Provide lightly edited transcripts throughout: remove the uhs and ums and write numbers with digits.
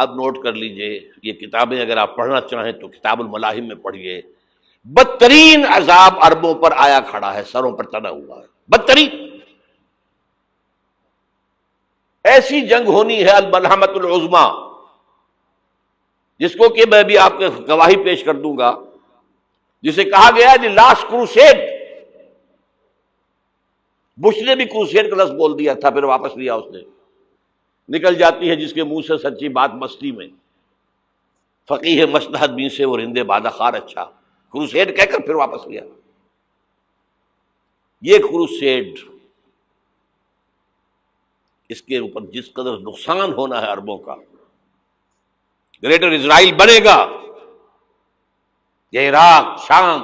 اب نوٹ کر لیجئے، یہ کتابیں اگر آپ پڑھنا چاہیں تو کتاب الملاحم میں پڑھیے، بدترین عذاب عربوں پر آیا کھڑا ہے، سروں پر تنا ہوا ہے، بدترین ایسی جنگ ہونی ہے الملحمۃ العظمیٰ، جس کو کہ میں بھی آپ کے گواہی پیش کر دوں گا، جسے کہا گیا ہے لاسٹ کروسیڈ۔ بش نے بھی کروسیڈ کا لفظ بول دیا تھا، پھر واپس لیا اس نے۔ نکل جاتی ہے جس کے منہ سے سچی بات مستی میں، فقیہ مصلحت بین سے وہ رندے بادہ خار اچھا، کروسیڈ کہہ کر پھر واپس لیا۔ یہ کروسیڈ، اس کے اوپر جس قدر نقصان ہونا ہے عربوں کا، گریٹر اسرائیل بنے گا، یہ عراق، شام،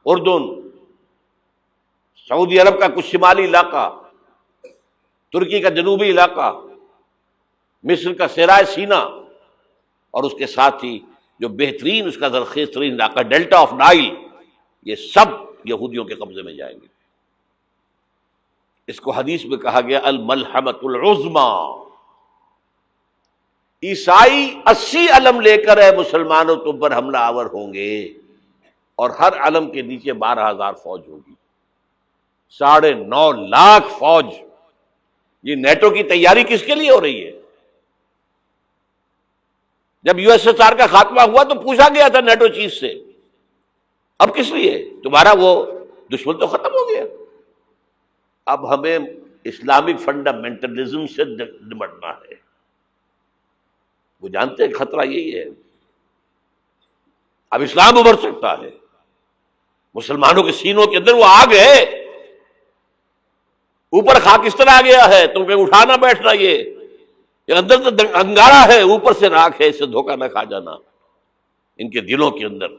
اردن، سعودی عرب کا کچھ شمالی علاقہ، ترکی کا جنوبی علاقہ، مصر کا صحرائے سینا، اور اس کے ساتھ ہی جو بہترین اس کا زرخیز ترین علاقہ ڈیلٹا آف نائل، یہ سب یہودیوں کے قبضے میں جائیں گے۔ اس کو حدیث میں کہا گیا الملحمۃ العظمیٰ۔ عیسائی 80 علم لے کر اے مسلمانوں تم پر حملہ آور ہوں گے، اور ہر علم کے نیچے 12,000 فوج ہوگی، 9.5 لاکھ فوج۔ یہ نیٹو کی تیاری کس کے لیے ہو رہی ہے؟ جب یو ایس ایس آر کا خاتمہ ہوا تو پوچھا گیا تھا نیٹو چیف سے، اب کس لیے؟ تمہارا وہ دشمن تو ختم ہو گیا، اب ہمیں اسلامک فنڈامنٹلزم سے نمٹنا ہے۔ وہ جانتے ہیں خطرہ یہی ہے، اب اسلام ابھر سکتا ہے، مسلمانوں کے سینوں کے اندر وہ آگ ہے، اوپر خاکستر آ گیا ہے، تم کہیں اٹھانا بیٹھنا، یہ اندر تو انگارہ ہے، اوپر سے راکھ ہے، اس سے دھوکہ نہ کھا جانا ان کے دلوں کے اندر۔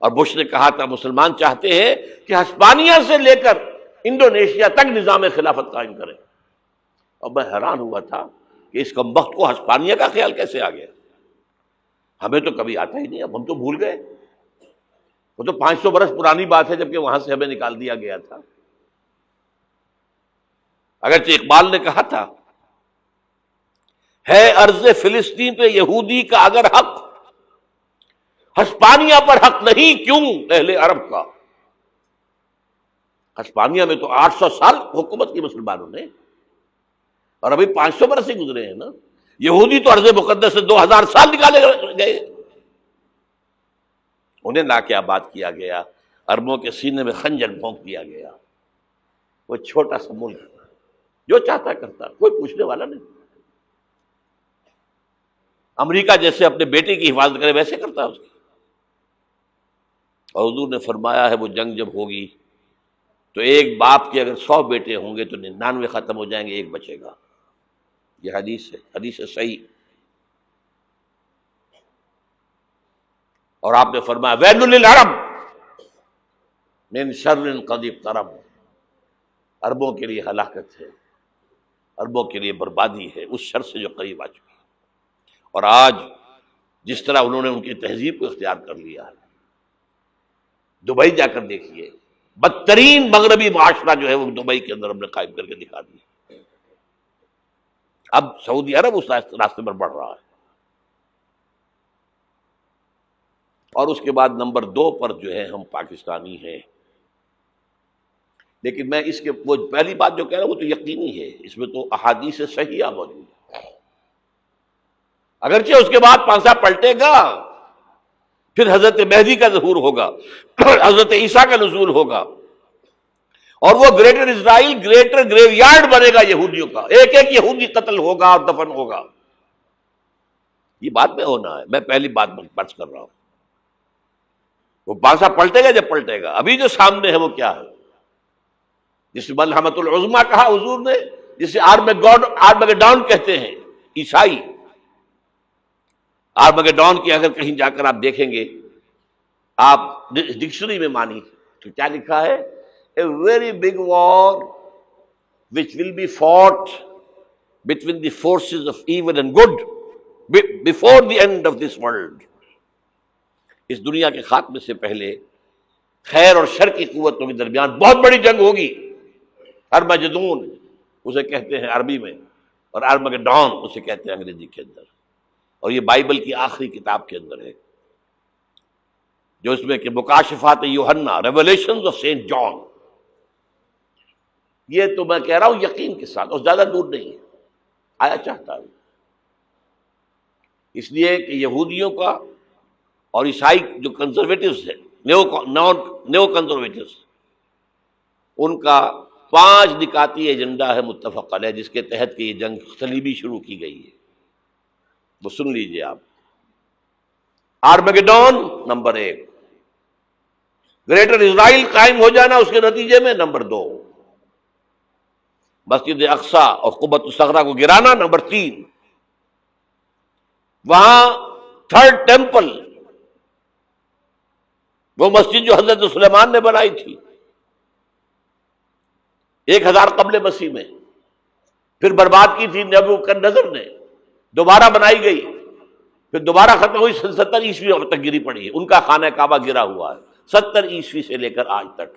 اور بش نے کہا تھا مسلمان چاہتے ہیں کہ ہسپانیہ سے لے کر انڈونیشیا تک نظام خلافت قائم کریں، اور میں حیران ہوا تھا کہ اس کمبخت کو ہسپانیہ کا خیال کیسے آ گیا؟ ہمیں تو کبھی آتا ہی نہیں، اب ہم تو بھول گئے، وہ تو 500 برس پرانی بات ہے جبکہ وہاں سے ہمیں نکال دیا گیا تھا۔ اگرچہ اقبال نے کہا تھا ہے ارض فلسطین پہ یہودی کا اگر حق، ہسپانیہ پر حق نہیں کیوں اہل عرب کا؟ ہسپانیہ میں تو 800 سال حکومت کی مسلمانوں نے، اور ابھی 500 برس ہی گزرے ہیں نا۔ یہودی تو ارض مقدس سے 2000 سال نکالے گئے، انہیں لا کے آباد کیا گیا، عربوں کے سینے میں خنجر بھونک دیا گیا۔ وہ چھوٹا سا ملک جو چاہتا کرتا، کوئی پوچھنے والا نہیں۔ امریکہ جیسے اپنے بیٹے کی حفاظت کرے ویسے کرتا ہے اس کی۔ اور حضور نے فرمایا ہے وہ جنگ جب ہوگی تو ایک باپ کے اگر 100 بیٹے ہوں گے تو 99 ختم ہو جائیں گے، ایک بچے گا۔ یہ حدیث ہے، حدیث ہے صحیح۔ اور آپ نے فرمایا ویل للعرب من شر قد اقترب، عربوں کے لیے ہلاکت ہے، عربوں کے لیے بربادی ہے اس شر سے جو قریب آ چکی ہے۔ اور آج جس طرح انہوں نے ان کی تہذیب کو اختیار کر لیا ہے، دبئی جا کر دیکھیے، بدترین مغربی معاشرہ جو ہے وہ دبئی کے اندر ہم نے قائم کر کے دکھا دیا۔ اب سعودی عرب اس راستے پر بڑھ رہا ہے۔ اور اس کے بعد نمبر 2 پر جو ہے ہم پاکستانی ہیں، لیکن میں اس کے وہ پہلی بات جو کہہ رہا ہوں وہ تو یقینی ہے، اس میں تو احادیث صحیحہ موجود ہے۔ اگرچہ اس کے بعد پانسا پلٹے گا، پھر حضرت مہدی کا ظہور ہوگا، حضرت عیسیٰ کا نزول ہوگا، اور وہ گریٹر اسرائیل گریٹر گریو یارڈ بنے گا یہودیوں کا، ایک ایک یہودی قتل ہوگا اور دفن ہوگا۔ یہ بات میں ہونا ہے، میں پہلی بات پرچ کر رہا ہوں۔ وہ پانسا پلٹے گا جب پلٹے گا، ابھی جو سامنے ہے وہ کیا ہے؟ جس ملحمۃ العظمیٰ کہا حضور نے، جسے آرمگیڈون کہتے ہیں عیسائی۔ آرمگیڈون کی اگر کہیں جا کر آپ دیکھیں گے، آپ ڈکشنری میں مانی تو کیا لکھا ہے؟ A very big war which will be fought between the forces of evil and good before the end of this world۔ اس دنیا کے خاتمے سے پہلے خیر اور شر کی قوتوں کے درمیان بہت بڑی جنگ ہوگی۔ ارمجدون اسے کہتے ہیں عربی میں، اور ارمگیڈون اسے کہتے ہیں انگریزی کے اندر۔ اور یہ بائبل کی آخری کتاب کے اندر ہے، جو اس میں کہ مکاشفات یوحنا، ریولیشنز آف سینٹ جان. یہ تو میں کہہ رہا ہوں یقین کے ساتھ، اور زیادہ دور نہیں ہے، آیا چاہتا ہے. اس لیے کہ یہودیوں کا اور عیسائی جو کنزرویٹوز ہیں، نیو کنزرویٹوز، ان کا 5 نکاتی ایجنڈا ہے متفق علیہ، جس کے تحت کہ یہ جنگ صلیبی شروع کی گئی ہے. وہ سن لیجئے آپ. آرمیگیڈون نمبر 1، گریٹر اسرائیل قائم ہو جانا اس کے نتیجے میں نمبر 2، مسجد اقصی اور قبۃ الصغریٰ کو گرانا نمبر 3، وہاں تھرڈ ٹیمپل، وہ مسجد جو حضرت سلیمان نے بنائی تھی 1000 قبل مسیح میں، پھر برباد کی تھی نبوکدنضر نے، دوبارہ بنائی گئی، پھر دوبارہ ختم ہوئی 70 عیسوی تک گری پڑی ہے. ان کا خانہ کعبہ گرا ہوا ہے 70 عیسوی سے لے کر آج تک.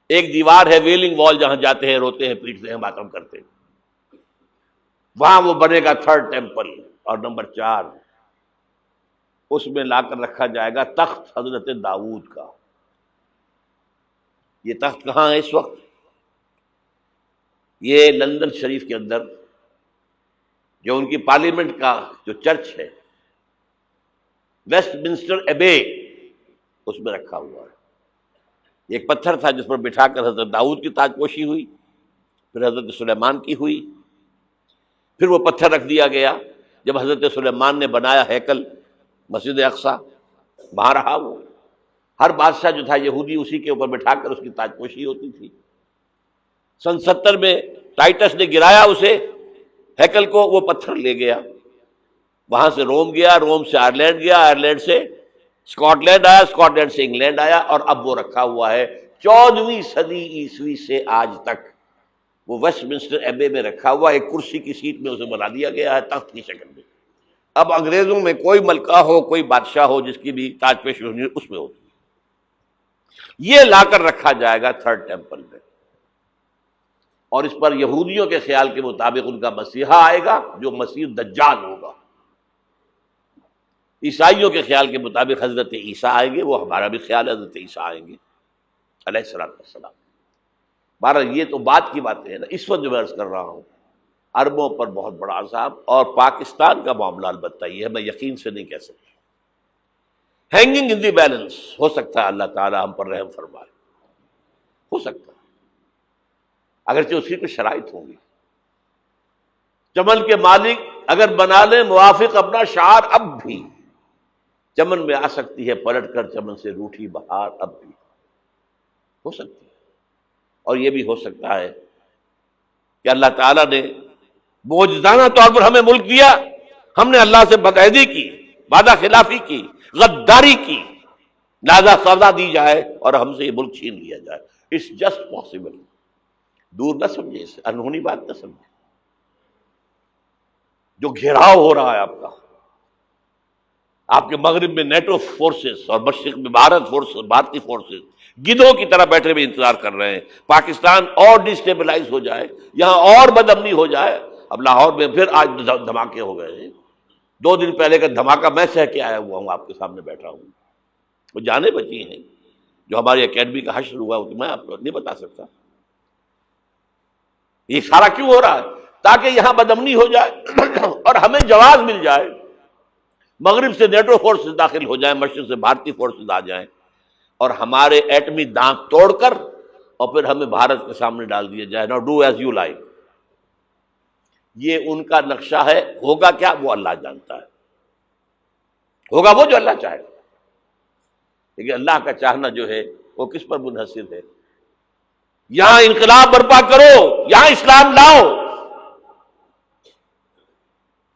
ایک دیوار ہے ویلنگ وال، جہاں جاتے ہیں، روتے ہیں، پیٹتے ہیں، ماتم کرتے ہیں، وہاں وہ بنے گا تھرڈ ٹیمپل. اور نمبر 4، اس میں لا کر رکھا جائے گا تخت حضرت داؤد کا. یہ تخت کہاں ہے اس وقت؟ یہ لندن شریف کے اندر، جو ان کی پارلیمنٹ کا جو چرچ ہے، ویسٹ منسٹر ایبے، اس میں رکھا ہوا ہے. ایک پتھر تھا جس پر بٹھا کر حضرت داؤد کی تاج پوشی ہوئی، پھر حضرت سلیمان کی ہوئی، پھر وہ پتھر رکھ دیا گیا جب حضرت سلیمان نے بنایا ہیکل مسجد اقصی، وہاں رہا وہ. ہر بادشاہ جو تھا یہودی اسی کے اوپر بٹھا کر اس کی تاج پوشی ہوتی تھی. سن 70 میں ٹائٹس نے گرایا اسے، ہیکل کو، وہ پتھر لے گیا، وہاں سے روم گیا، روم سے آئرلینڈ گیا، آئرلینڈ سے اسکاٹ لینڈ آیا، اسکاٹ لینڈ سے انگلینڈ آیا، اور اب وہ رکھا ہوا ہے 14ویں صدی عیسوی سے آج تک. وہ ویسٹ منسٹر ایبے میں رکھا ہوا، ایک کرسی کی سیٹ میں اسے بنا دیا گیا ہے تخت کی شکل میں. اب انگریزوں میں کوئی ملکہ ہو، کوئی بادشاہ ہو جس کی بھی تاج پوشی ہونی، اس میں ہوتی. یہ لا کر رکھا جائے گا تھرڈ ٹیمپل میں، اور اس پر یہودیوں کے خیال کے مطابق ان کا مسیحا آئے گا جو مسیح دجال ہوگا. عیسائیوں کے خیال کے مطابق حضرت عیسیٰ آئیں گے، وہ ہمارا بھی خیال ہے حضرت عیسیٰ آئیں گے علیہ السلام. بہرحال یہ تو بات کی باتیں ہیں نا. اس وقت جو میں عرض کر رہا ہوں، عربوں پر بہت بڑا عذاب، اور پاکستان کا معاملہ البتہ یہ ہے، میں یقین سے نہیں کہہ سکتا. ہینگنگ ان دی بیلنس، ہو سکتا ہے اللہ تعالیٰ ہم پر رحم فرمائے، ہو سکتا ہے، اگرچہ اس کی کچھ شرائط ہوں گی. چمن کے مالک اگر بنا لیں موافق اپنا شعار، اب بھی چمن میں آ سکتی ہے پلٹ کر چمن سے روٹھی بہار، اب بھی ہو سکتی ہے. اور یہ بھی ہو سکتا ہے کہ اللہ تعالیٰ نے معجزانہ طور پر ہمیں ملک دیا، ہم نے اللہ سے بدعہدی کی، وعدہ خلافی کی، غداری کی، لہذا سزا دی جائے اور ہم سے یہ ملک چھین لیا جائے. It's just possible. دور نہ سمجھے اسے، انہونی بات نہ سمجھے. جو گھیراؤ ہو رہا ہے آپ کے مغرب میں نیٹو فورسز اور مشرق میں بھارتی فورسز گدھوں کی طرح بیٹھے ہوئے انتظار کر رہے ہیں پاکستان اور ڈسٹیبلائز ہو جائے، یہاں اور بدامنی ہو جائے. اب لاہور میں پھر آج دھماکے ہو گئے ہیں. 2 دن پہلے کا دھماکہ میں سہ کے آیا ہوا ہوں، آپ کے سامنے بیٹھا ہوں. وہ جانیں بچی ہیں جو ہماری اکیڈمی کا حشر ہوا، وہ میں آپ کو نہیں بتا سکتا. یہ سارا کیوں ہو رہا ہے؟ تاکہ یہاں بدامنی ہو جائے اور ہمیں جواز مل جائے. مغرب سے نیٹو فورسز داخل ہو جائیں، مشرق سے بھارتی فورسز آ جائیں، اور ہمارے ایٹمی دانت توڑ کر اور پھر ہمیں بھارت کے سامنے ڈال دیا جائے. نو ڈو ایز یو لائک. یہ ان کا نقشہ ہے. ہوگا کیا وہ اللہ جانتا ہے، ہوگا وہ جو اللہ چاہے. لیکن اللہ کا چاہنا جو ہے وہ کس پر منحصر ہے؟ یہاں انقلاب برپا کرو، یہاں اسلام لاؤ.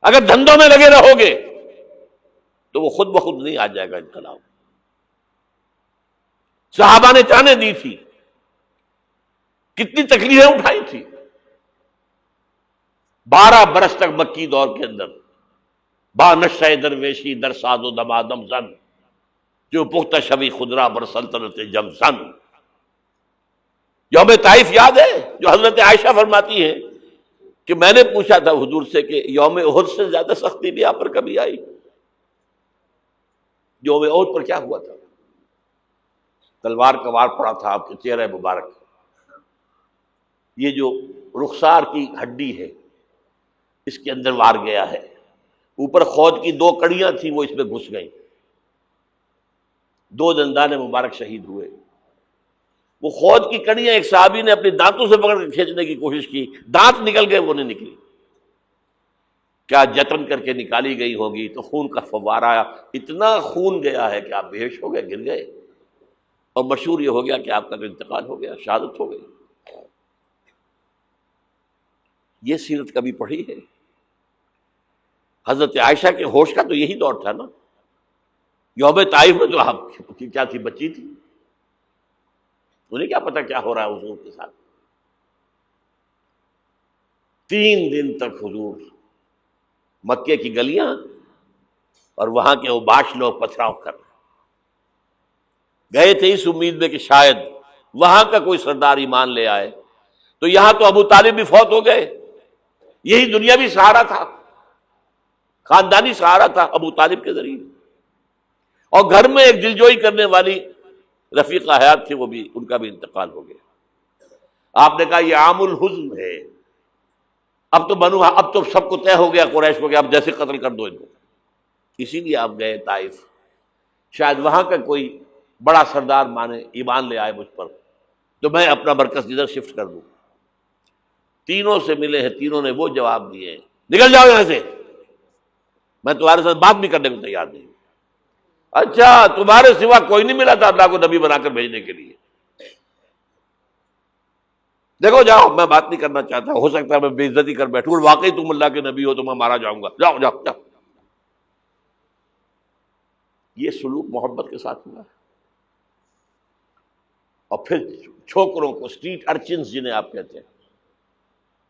اگر دھندوں میں لگے رہو گے تو وہ خود بخود نہیں آ جائے گا انقلاب. صحابہ نے جانیں دی تھی، کتنی تکلیفیں اٹھائی تھی. 12 برس تک مکی دور کے اندر با نشہ درویشی در ساز و دمادم زن، جو پختہ شبی خدرا بر سلطنت جم زن. یوم طائف یاد ہے جو حضرت عائشہ فرماتی ہے کہ میں نے پوچھا تھا حضور سے کہ یوم احد سے زیادہ سختی بھی آپ پر کبھی آئی؟ یوم احد پر کیا ہوا تھا؟ تلوار کا وار پڑا تھا آپ کے چہرہ مبارک، یہ جو رخسار کی ہڈی ہے اس کے اندر وار گیا ہے، اوپر خود کی 2 کڑیاں تھیں وہ اس میں گھس گئیں، 2 دندان مبارک شہید ہوئے۔ وہ خود کی کڑیاں ایک صحابی نے اپنے دانتوں سے پکڑ کے کھینچنے کی کوشش کی، دانت نکل گئے، وہ نہیں نکلی، کیا جتن کر کے نکالی گئی ہوگی تو خون کا فوارہ آیا، اتنا خون گیا ہے کہ آپ بے ہوش ہو گئے، گر گئے، اور مشہور یہ ہو گیا کہ آپ کا تو انتقال ہو گیا، شہادت ہو گئی۔ یہ سیرت کبھی پڑھی ہے؟ حضرت عائشہ کے ہوش کا تو یہی دور تھا نا، یوم طائف میں تو آپ کی کیا تھی، بچی تھی، انہیں کیا پتا کیا ہو رہا ہے حضور کے ساتھ۔ 3 دن تک حضور مکے کی گلیاں اور وہاں کے اوباش لوگ پتھراؤ کر رہے گئے تھے اس امید میں کہ شاید وہاں کا کوئی سردار ایمان لے آئے، تو یہاں تو ابو طالب بھی فوت ہو گئے، یہی دنیاوی سہارا تھا، خاندانی سہارا تھا ابو طالب کے ذریعے، اور گھر میں ایک دلجوئی کرنے والی رفیقہ حیات تھی، وہ بھی، ان کا بھی انتقال ہو گیا۔ آپ نے کہا یہ عام الحزن ہے، اب تو سب کو طے ہو گیا قریش کو کہ اب جیسے قتل کر دو ان کو، اسی لیے آپ گئے طائف، شاید وہاں کا کوئی بڑا سردار مانے، ایمان لے آئے مجھ پر، تو میں اپنا مرکز ادھر شفٹ کر دوں۔ تینوں سے ملے ہیں، تینوں نے وہ جواب دیے ہیں، نکل جاؤ یہاں سے، میں تمہارے ساتھ بات بھی کرنے کو تیار نہیں۔ اچھا، تمہارے سوا کوئی نہیں ملا تھا اللہ کو نبی بنا کر بھیجنے کے لیے؟ دیکھو جاؤ، میں بات نہیں کرنا چاہتا، ہو سکتا ہے میں بے عزتی کر بیٹھوں، اور واقعی تم اللہ کے نبی ہو تو میں مارا جاؤں گا، جاؤ جاؤ جاؤ۔ یہ سلوک محبت کے ساتھ ہوا ہے۔ اور پھر چھوکروں کو، اسٹریٹ ارچنز جنہیں آپ کہتے ہیں،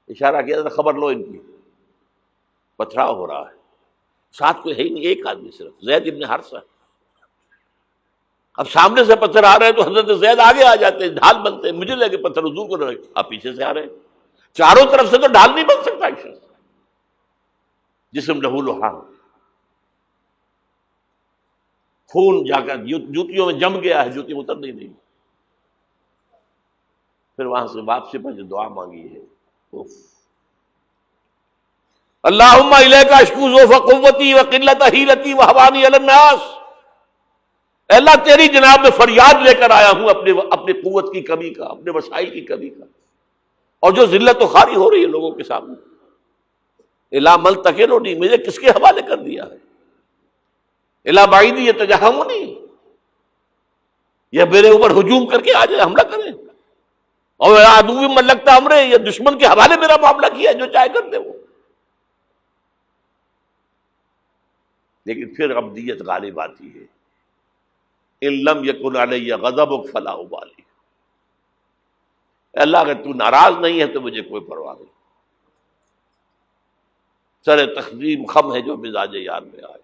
اشارہ کیا تھا، خبر لو ان کی، پتھراؤ ہو رہا ہے، ساتھ کوئی ہے ہی نہیں، ایک آدمی صرف، زید ابن حارثہ۔ اب سامنے سے پتھر آ رہے ہیں تو حضرت زید آگے آ جاتے ہیں، ڈھال بنتے ہیں، مجھے لگے پتھر حضور کو رہے، آپ پیچھے سے آ رہے ہیں، چاروں طرف سے تو ڈھال نہیں بن سکتا ایک شخص، جسم لہو لہان، خون جا کر جوتیوں میں جم گیا ہے، جوتی اتر نہیں۔ پھر وہاں سے واپسی پر جو دعا مانگی ہے، اللہم الیک اشکو ضعف قوتی وقلت حیلتی وہوانی علی الناس، اے اللہ تیری جناب میں فریاد لے کر آیا ہوں اپنی قوت کی کمی کا، اپنے وسائل کی کمی کا، اور جو ذلت و خواری ہو رہی ہے لوگوں کے سامنے، الا ملتقننی، مجھے کس کے حوالے کر دیا ہے، الا بعیدی یتجہمنی، یہ میرے اوپر ہجوم کر کے آ جائے، حملہ کرے، اور عدو من لگتا امرے، یہ دشمن کے حوالے میرا معاملہ کیا ہے، جو چاہے کر دے وہ۔ لیکن پھر ابدیت غالب آتی ہے، ان لم یکن علی غضبک فلا ابالی، اللہ اگر تو ناراض نہیں ہے تو مجھے کوئی پرواہ نہیں، سر تقسیم خم ہے جو مزاج یار میں آئے،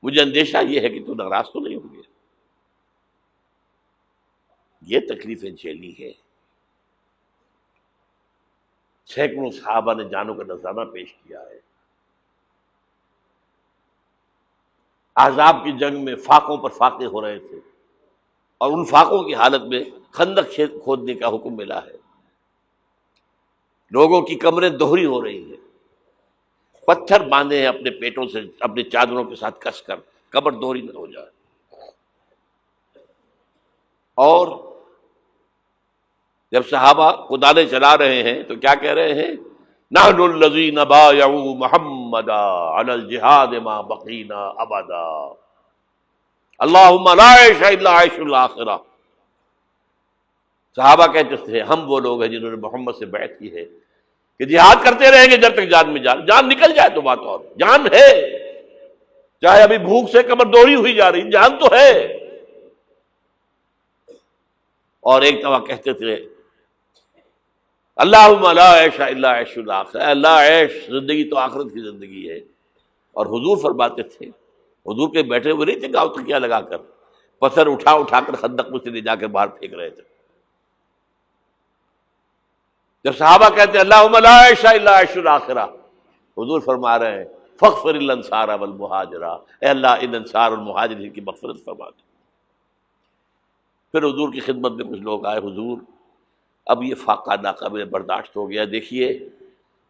مجھے اندیشہ یہ ہے کہ تو ناراض تو نہیں ہوگی۔ یہ تکلیفیں جھیلی ہے، سینکڑوں صحابہ نے جانوں کا نذرانہ پیش کیا ہے، احزاب کی جنگ میں فاقوں پر فاقے ہو رہے تھے، اور ان فاقوں کی حالت میں خندق کھودنے کا حکم ملا ہے، لوگوں کی کمریں دوہری ہو رہی ہیں، پتھر باندھے ہیں اپنے پیٹوں سے، اپنے چادروں کے ساتھ کس کر، کمر دوہری نہ ہو جائے۔ اور جب صحابہ کدالیں چلا رہے ہیں تو کیا کہہ رہے ہیں؟ نحن الذین بایعوا محمدا علی الجہاد ما بقینا ابدا، اللہم لا عیش الا عیش الاخرہ۔ صحابہ کہتے تھے ہم وہ لوگ ہیں جنہوں نے محمد سے بیعت کی ہے کہ جہاد کرتے رہیں گے جب تک جان میں جان نکل جائے تو بات، اور جان ہے، چاہے ابھی بھوک سے کمر دوہری ہوئی جا رہی، جان تو ہے۔ اور ایک دفعہ کہتے تھے اللہم لا عیش الا عیش الاخرہ، اللہ عیش، زندگی تو آخرت کی زندگی ہے۔ اور حضور فرماتے تھے، حضور کے بیٹھے ہوئے نہیں تھے گاؤں تکیہ لگا کر، پتھر اٹھا کر خندق میں سے لے جا کر باہر پھینک رہے تھے، جب صحابہ کہتے ہیں اللہم لا عیش الا عیش الاخرہ، حضور فرما رہے ہیں فاغفر الانصار والمہاجرہ، اے اللہ ان انصار اور مہاجرین کی مغفرت فرما دے۔ پھر حضور کی خدمت میں کچھ لوگ آئے، حضور اب یہ فاقہ ناقابل برداشت ہو گیا، دیکھیے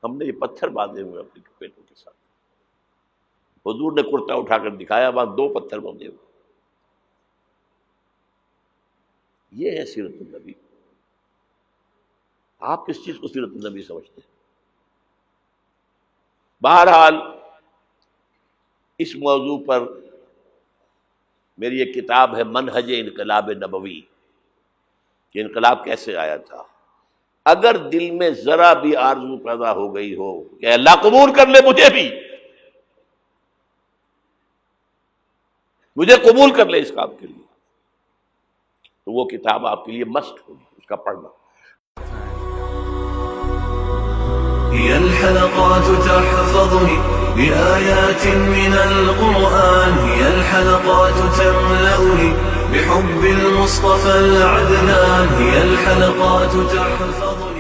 ہم نے یہ پتھر باندھے ہوئے اپنے پیٹوں کے ساتھ۔ حضور نے کرتا اٹھا کر دکھایا، وہاں 2 پتھر باندھے ہوئے۔ یہ ہے سیرت النبی۔ آپ کس چیز کو سیرت النبی سمجھتے ہیں؟ بہرحال اس موضوع پر میری ایک کتاب ہے منہج انقلاب نبوی، کہ انقلاب کیسے آیا تھا۔ اگر دل میں ذرا بھی آرزو پیدا ہو گئی ہو کہ اللہ قبول کر لے مجھے قبول کر لے اس کام کے لیے، تو وہ کتاب آپ کے لیے مست ہوگی، اس کا پڑھنا۔ هي الحلقات تحفظني بآيات من القرآن، هي الحلقات تملأني بحب المصطفى العدنان، هي الحلقات تحفظني